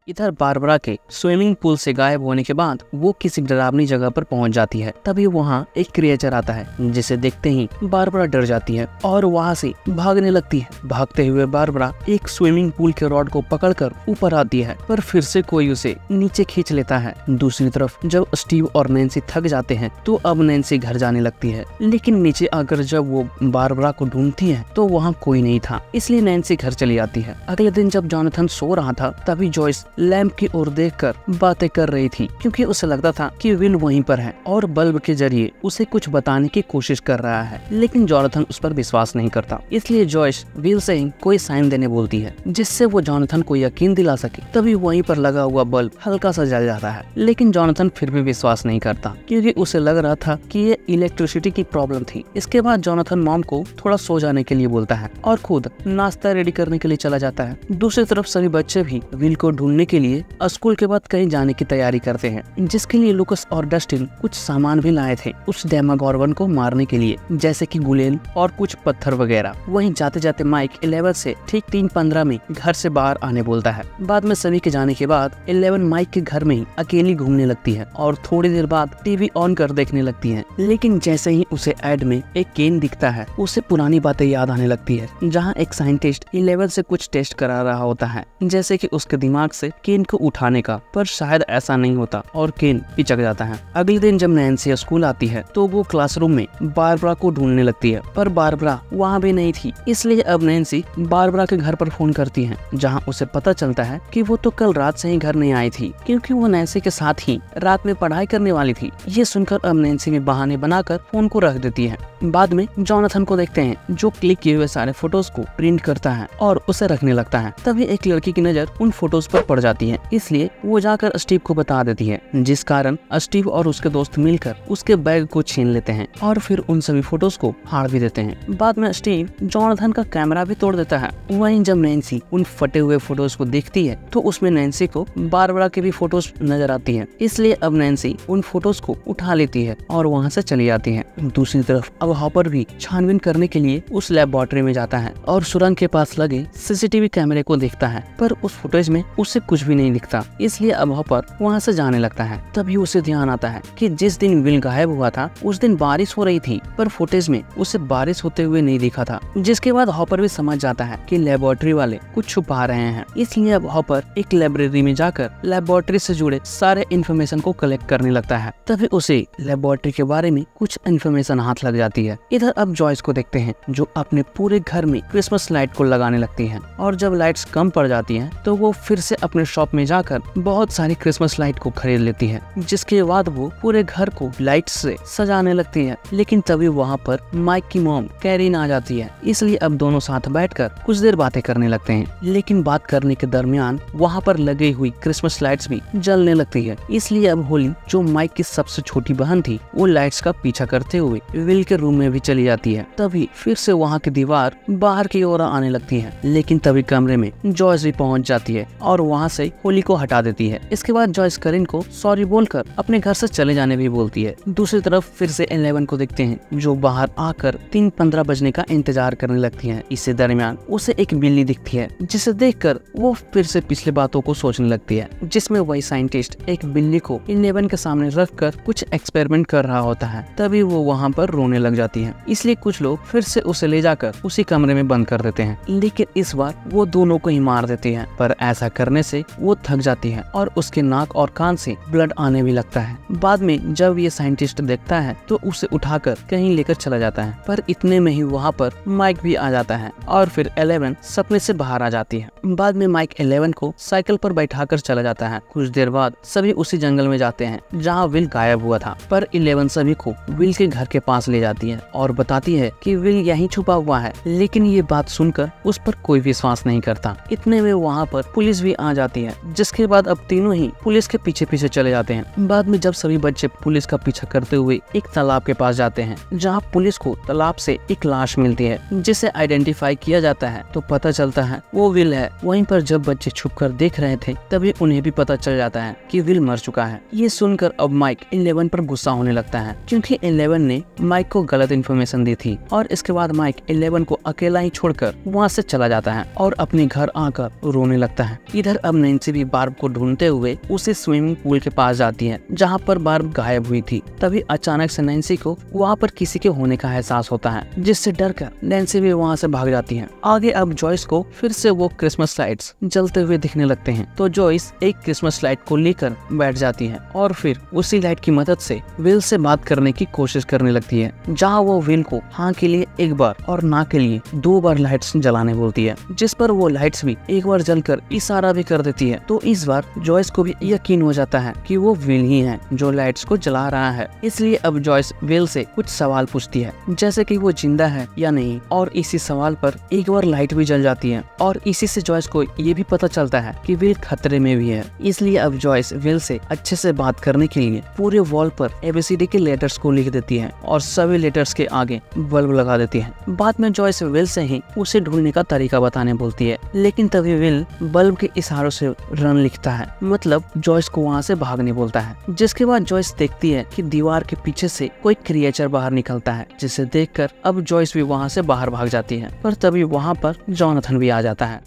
इधर बारबरा के swimming pool से गायब होने के बाद वो किसी डरावनी जगह पर पहुंच जाती है। तभी वहाँ एक क्रिएचर आता है जिसे देखते ही बारबरा डर जाती है और वहाँ से भागने लगती है। भागते हुए बारबरा एक स्विमिंग पूल के रॉड को पकड़कर ऊपर आती है, पर फिर से कोई उसे नीचे खींच लेता है। दूसरी तरफ जब स्टीव और नैन्सी थक जाते हैं तो अब नैन्सी घर जाने लगती है, लेकिन नीचे आकर जब वो बारबरा को ढूंढती है तो वहाँ कोई नहीं था, इसलिए नैन्सी घर चली जाती है। अगले दिन जब जॉनथन सो रहा था तभी जॉयस लैंप की ओर देखकर बातें कर रही थी, क्योंकि उसे लगता था कि विल वहीं पर है और बल्ब के जरिए उसे कुछ बताने की कोशिश कर रहा है, लेकिन जॉनथन उस पर विश्वास नहीं करता। इसलिए जॉयस विल से कोई साइन देने बोलती है जिससे वो जॉनथन को यकीन दिला सके। तभी वहीं पर लगा हुआ बल्ब हल्का सा जल जाता है, लेकिन जॉनथन फिर भी विश्वास नहीं करता क्योंकि उसे लग रहा था कि ये इलेक्ट्रिसिटी की प्रॉब्लम थी। इसके बाद जॉनथन मॉम को थोड़ा सो जाने के लिए बोलता है और खुद नाश्ता रेडी करने के लिए चला जाता है। दूसरी तरफ सभी बच्चे भी विल को ढूंढने के लिए स्कूल के बाद कहीं जाने की तैयारी करते हैं, जिसके लिए लुकस और डस्टिन कुछ सामान भी लाए थे उस डेमागोर्गन को मारने के लिए, जैसे कि गुलेल और कुछ पत्थर वगैरह। वहीं जाते जाते माइक 11 से ठीक 3:15 में घर से बाहर आने बोलता है। बाद में सभी के जाने के बाद 11 माइक के घर में ही अकेली घूमने लगती है और थोड़ी देर बाद टीवी ऑन कर देखने लगती है। लेकिन जैसे ही उसे एड में एक केन दिखता है उसे पुरानी बातें याद आने लगती है, जहाँ एक साइंटिस्ट 11 से कुछ टेस्ट करा रहा होता है, जैसे कि उसके दिमाग से केन को उठाने का, पर शायद ऐसा नहीं होता और केन पिचक जाता है। अगले दिन जब नैन्सी स्कूल आती है तो वो क्लासरूम में बारबरा को ढूंढने लगती है, पर बारबरा वहाँ भी नहीं थी। इसलिए अब नैन्सी बारबरा के घर पर फोन करती है, जहाँ उसे पता चलता है कि वो तो कल रात से ही घर नहीं आई थी, क्योंकि वो नैन्सी के साथ ही रात में पढ़ाई करने वाली थी। ये सुनकर अब नैन्सी में बहाने बनाकर फोन को रख देती है। बाद में जॉनथन को देखते हैं जो क्लिक किए हुए सारे फोटोज को प्रिंट करता है और उसे रखने लगता है। तभी एक लड़की की नजर उन फोटोज पर पड़ जाती है, इसलिए वो जाकर स्टीव को बता देती है, जिस कारण स्टीव और उसके दोस्त मिलकर उसके बैग को छीन लेते हैं और फिर उन सभी फोटोज को फाड़ भी देते हैं। बाद में स्टीव जॉनथन का कैमरा भी तोड़ देता है। वहीं जब नैन्सी उन फटे हुए फोटोज को देखती है तो उसमें नैन्सी को बारबरा की भी फोटोज नजर आती है, इसलिए अब नैन्सी उन फोटोज को उठा लेती है और वहाँ से चली जाती है। दूसरी तरफ अब हॉपर भी छानबीन करने के लिए उस लैबोरेटरी में जाता है और सुरंग के पास लगे सीसीटीवी कैमरे को देखता है, पर उस फुटेज में उसे कुछ भी नहीं दिखता, इसलिए अब हॉपर वहाँ से जाने लगता है। तभी उसे ध्यान आता है कि जिस दिन विल गायब हुआ था उस दिन बारिश हो रही थी, पर फुटेज में उसे बारिश होते हुए नहीं दिखा था, जिसके बाद हॉपर भी समझ जाता है कि लैबोरेटरी वाले कुछ छुपा रहे हैं। इसलिए अब हॉपर एक लाइब्रेरी में जाकर लैबोरेटरी से जुड़े सारे इन्फॉर्मेशन को कलेक्ट करने लगता है। तभी उसे लैबोरेटरी के बारे में कुछ इन्फॉर्मेशन हाथ लग जाती है। इधर अब जॉयस को देखते हैं जो अपने पूरे घर में क्रिसमस लाइट को लगाने लगती है, और जब लाइट्स कम पड़ जाती हैं तो वो फिर से अपने शॉप में जाकर बहुत सारी क्रिसमस लाइट को खरीद लेती है, जिसके बाद वो पूरे घर को लाइट से सजाने लगती है। लेकिन तभी वहाँ पर माइक की मॉम कैरीन आ जाती है, इसलिए अब दोनों साथ बैठकर कुछ देर बातें करने लगते हैं। लेकिन बात करने के दरमियान वहाँ पर लगी हुई क्रिसमस लाइट्स भी जलने लगती है, इसलिए अब होली जो माइक की सबसे छोटी बहन थी वो लाइट्स का पीछा करते हुए विल के रूम में भी चली जाती है। तभी फिर से वहाँ की दीवार बाहर की ओर आने लगती है, लेकिन तभी कमरे में जॉयस भी पहुँच जाती है और वहाँ से होली को हटा देती है। इसके बाद जॉयस करीन को सॉरी बोलकर अपने घर से चले जाने भी बोलती है। दूसरी तरफ फिर से 11 को देखते हैं जो बाहर आकर 3:15 बजने का इंतजार करने लगती है। इसी दरमियान उसे एक बिल्ली दिखती है, जिसे देखकर वो फिर से पिछले बातों को सोचने लगती है, जिसमें वही साइंटिस्ट एक बिल्ली को 11 के सामने रखकर कुछ एक्सपेरिमेंट कर रहा होता है। तभी वो वहाँ पर रोने लग जाती है, इसलिए कुछ लोग फिर से उसे ले जाकर उसी कमरे में बंद कर देते हैं। लेकिन इस बार वो दोनों को ही मार देती है, पर ऐसा करने से वो थक जाती है और उसके नाक और कान से ब्लड आने भी लगता है। बाद में जब ये साइंटिस्ट देखता है तो उसे उठाकर कहीं लेकर चला जाता है, पर इतने में ही वहाँ पर माइक भी आ जाता है और फिर 11 सपने से बाहर आ जाती है। बाद में माइक 11 को साइकिल पर बैठाकर चला जाता है। कुछ देर बाद सभी उसी जंगल में जाते हैं जहाँ विल गायब हुआ था, पर 11 सभी को विल के घर के पास ले जाती है और बताती है कि विल यहीं छुपा हुआ है। लेकिन ये बात सुनकर उस पर कोई विश्वास नहीं करता। इतने में वहाँ पर पुलिस भी आ जाती है, जिसके बाद अब तीनों ही पुलिस के पीछे पीछे चले जाते हैं। बाद में जब सभी बच्चे पुलिस का पीछा करते हुए एक तालाब के पास जाते हैं, जहाँ पुलिस को तालाब से एक लाश मिलती है, जिसे आइडेंटिफाई किया जाता है तो पता चलता है वो विल है। वहीं पर जब बच्चे छुपकर देख रहे थे तभी उन्हें भी पता चल जाता है कि विल मर चुका है। ये सुनकर अब माइक 11 पर गुस्सा होने लगता है, क्योंकि 11 ने माइक को गलत इन्फॉर्मेशन दी थी। और इसके बाद माइक 11 को अकेला ही छोड़कर वहाँ से चला जाता है और अपने घर आकर रोने लगता है। इधर अब नैन्सी भी बार्ब को ढूंढते हुए उसी स्विमिंग पूल के पास जाती है जहाँ पर बार्ब गायब हुई थी। तभी अचानक से नैन्सी को वहाँ पर किसी के होने का एहसास होता है, जिससे डरकर नैन्सी भी वहाँ से भाग जाती है। आगे अब जॉयस को फिर से वो क्रिसमस लाइट्स जलते हुए दिखने लगते हैं, तो जॉयस एक क्रिसमस लाइट को लेकर बैठ जाती है और फिर उसी लाइट की मदद से विल से बात करने की कोशिश करने लगती है, जहाँ वो विल को हाँ के लिए एक बार और ना के लिए 2 बार लाइट्स जलाने बोलती है, जिस पर वो लाइट्स भी एक बार जलकर इशारा भी कर देती है। तो इस बार जॉयस को भी यकीन हो जाता है कि वो विल ही है जो लाइट्स को जला रहा है। इसलिए अब जॉयस विल से कुछ सवाल पूछती है, जैसे कि वो जिंदा है या नहीं, और इसी सवाल पर एक बार लाइट भी जल जाती है और इसी से जॉयस को ये भी पता चलता है कि विल खतरे में भी है। इसलिए अब जॉयस विल से अच्छे से बात करने के लिए पूरे वॉल पर ABCD के लेटर्स को लिख देती है और सभी लेटर्स के आगे बल्ब लगा देती है। बाद में जॉयस विल से ही उसे ढूंढने का तरीका बताने बोलती है, लेकिन तभी विल बल्ब के इशारों से रन लिखता है, मतलब जॉयस को वहाँ से भागने बोलता है। जिसके बाद जॉयस देखती है कि दीवार के पीछे से कोई क्रिएचर बाहर निकलता है, जिसे देखकर अब जॉयस भी वहाँ से बाहर भाग जाती है। पर तभी वहाँ पर जोनाथन भी आ जाता है।